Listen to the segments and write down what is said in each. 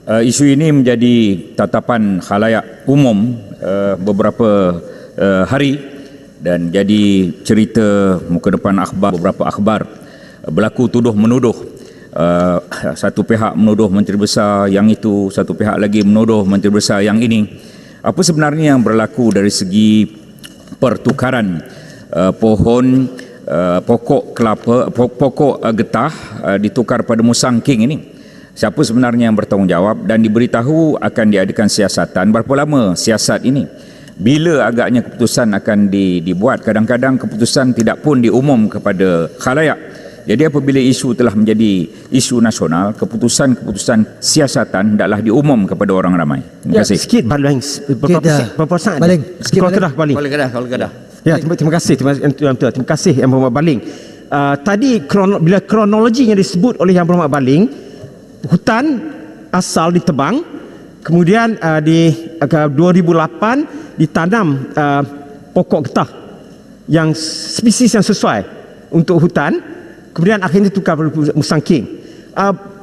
Isu ini menjadi tatapan khalayak umum beberapa hari dan jadi cerita muka depan akhbar, beberapa akhbar berlaku tuduh menuduh. Satu pihak menuduh Menteri Besar yang itu, satu pihak lagi menuduh Menteri Besar yang ini. Apa sebenarnya yang berlaku dari segi pertukaran pohon pokok kelapa, pokok getah ditukar pada musangking ini? Siapa sebenarnya yang bertanggungjawab dan diberitahu akan diadakan siasatan? Berapa lama siasat ini? Bila agaknya keputusan akan dibuat? Kadang-kadang keputusan tidak pun diumum kepada khalayak. Jadi apabila isu telah menjadi isu nasional, keputusan-keputusan siasatan hendaklah diumum kepada orang ramai. Terima kasih. Sikit baling. Berapa saat? Baling. Sikit baling. Kalau kedah. Ya, terima kasih. Terima kasih Yang Berhormat Baling. Tadi bila kronologi yang disebut oleh Yang Berhormat Baling, hutan asal ditebang, kemudian di 2008 ditanam pokok getah yang spesies yang sesuai untuk hutan, kemudian akhirnya tukar musangking.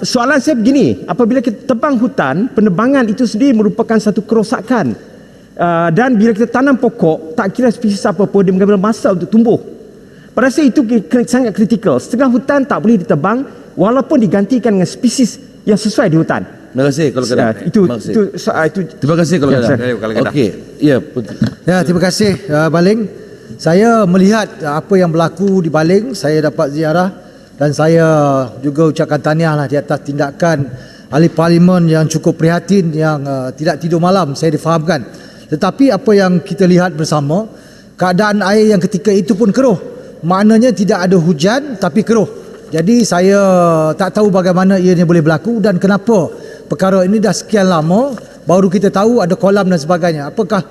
Soalan saya begini, apabila kita tebang hutan, penebangan itu sendiri merupakan satu kerosakan, dan bila kita tanam pokok, tak kira spesies apa pun, dia mengambil masa untuk tumbuh. Pada saya itu sangat kritikal. Setengah hutan tak boleh ditebang walaupun digantikan dengan spesies yang sesuai di hutan. Terima kasih kalau kedah. Terima kasih kalau kedah. Okey. Ya, terima kasih Baling. Saya melihat apa yang berlaku di Baling, saya dapat ziarah dan saya juga ucapkan tahniah lah di atas tindakan ahli parlimen yang cukup prihatin, yang tidak tidur malam, saya difahamkan. Tetapi apa yang kita lihat bersama, keadaan air yang ketika itu pun keruh. Maknanya tidak ada hujan tapi keruh. Jadi saya tak tahu bagaimana ianya boleh berlaku dan kenapa perkara ini dah sekian lama baru kita tahu ada kolam dan sebagainya. Apakah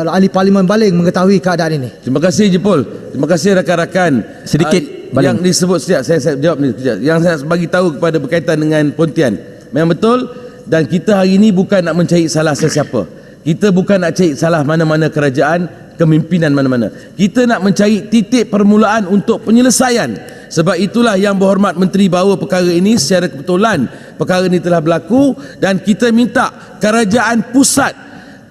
ahli parlimen Baling mengetahui keadaan ini? Terima kasih Jepul. Terima kasih rakan-rakan. Sedikit yang disebut sekejap, saya jawab ni sekejap. Yang saya bagi tahu kepada berkaitan dengan Pontian. Memang betul, dan kita hari ini bukan nak mencari salah sesiapa. Kita bukan nak cari salah mana-mana kerajaan, kepimpinan mana-mana. Kita nak mencari titik permulaan untuk penyelesaian. Sebab itulah Yang Berhormat Menteri bawa perkara ini secara kebetulan. Perkara ini telah berlaku dan kita minta kerajaan pusat,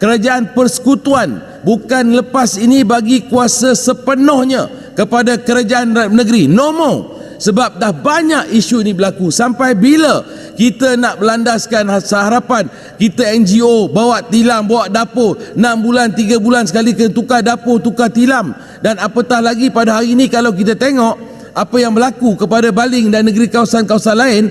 kerajaan persekutuan bukan lepas ini bagi kuasa sepenuhnya kepada kerajaan negeri. No more. Sebab dah banyak isu ini berlaku. Sampai bila kita nak berlandaskan harapan kita NGO bawa tilam, bawa dapur 6 bulan, 3 bulan sekali kena tukar dapur, tukar tilam. Dan apatah lagi pada hari ini kalau kita tengok apa yang berlaku kepada Baling dan negeri kawasan-kawasan lain,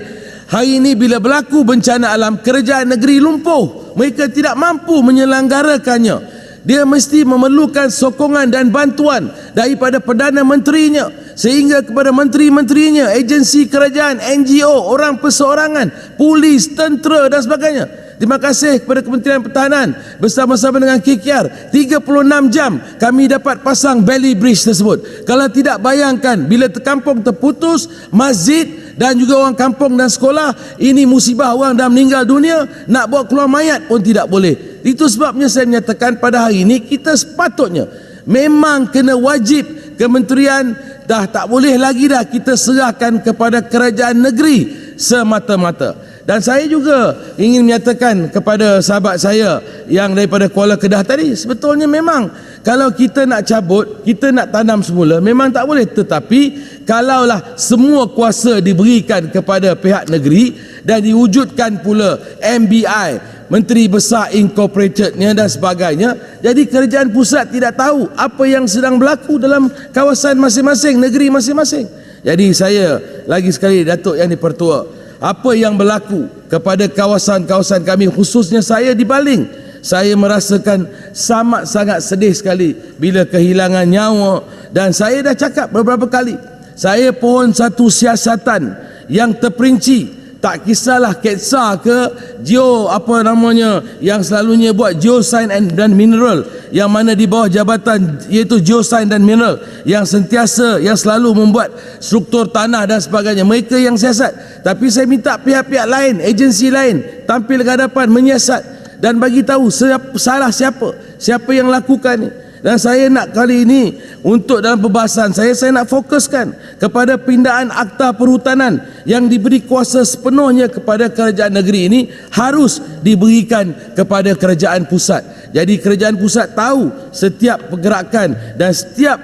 hari ini bila berlaku bencana alam, kerajaan negeri lumpuh. Mereka tidak mampu menyelenggarakannya. Dia mesti memerlukan sokongan dan bantuan daripada Perdana Menterinya sehingga kepada menteri-menterinya, agensi kerajaan, NGO, orang perseorangan, polis, tentera dan sebagainya. Terima kasih kepada Kementerian Pertahanan bersama-sama dengan KKR. 36 jam kami dapat pasang Valley Bridge tersebut. Kalau tidak, bayangkan bila kampung terputus, masjid dan juga orang kampung dan sekolah, ini musibah, orang dah meninggal dunia, nak bawa keluar mayat pun tidak boleh. Itu sebabnya saya menyatakan pada hari ini kita sepatutnya memang kena wajib kementerian dah tak boleh lagi dah kita serahkan kepada kerajaan negeri semata-mata. Dan saya juga ingin menyatakan kepada sahabat saya yang daripada Kuala Kedah tadi, sebetulnya memang kalau kita nak cabut, kita nak tanam semula, memang tak boleh. Tetapi kalaulah semua kuasa diberikan kepada pihak negeri dan diwujudkan pula MBI, Menteri Besar Incorporatednya dan sebagainya, jadi kerajaan pusat tidak tahu apa yang sedang berlaku dalam kawasan masing-masing, negeri masing-masing. Jadi saya lagi sekali, Datuk Yang Dipertua, apa yang berlaku kepada kawasan-kawasan kami, khususnya saya di Baling, saya merasakan sangat sedih sekali bila kehilangan nyawa. Dan saya dah cakap beberapa kali, saya pohon satu siasatan yang terperinci. Tak kisahlah KETSA ke Geo apa namanya yang selalunya buat Geoscience dan Mineral, yang mana di bawah jabatan iaitu Geoscience dan Mineral, yang sentiasa yang selalu membuat struktur tanah dan sebagainya, mereka yang siasat. Tapi saya minta pihak-pihak lain, agensi lain tampil ke hadapan menyiasat dan bagi tahu salah siapa yang lakukan ni. Dan saya nak kali ini untuk dalam perbahasan saya nak fokuskan kepada pindaan akta perhutanan yang diberi kuasa sepenuhnya kepada kerajaan negeri ini harus diberikan kepada kerajaan pusat. Jadi kerajaan pusat tahu setiap pergerakan dan setiap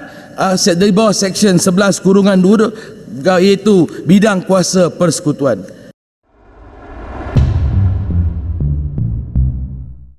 dari bawah Seksyen 11/2 iaitu bidang kuasa persekutuan.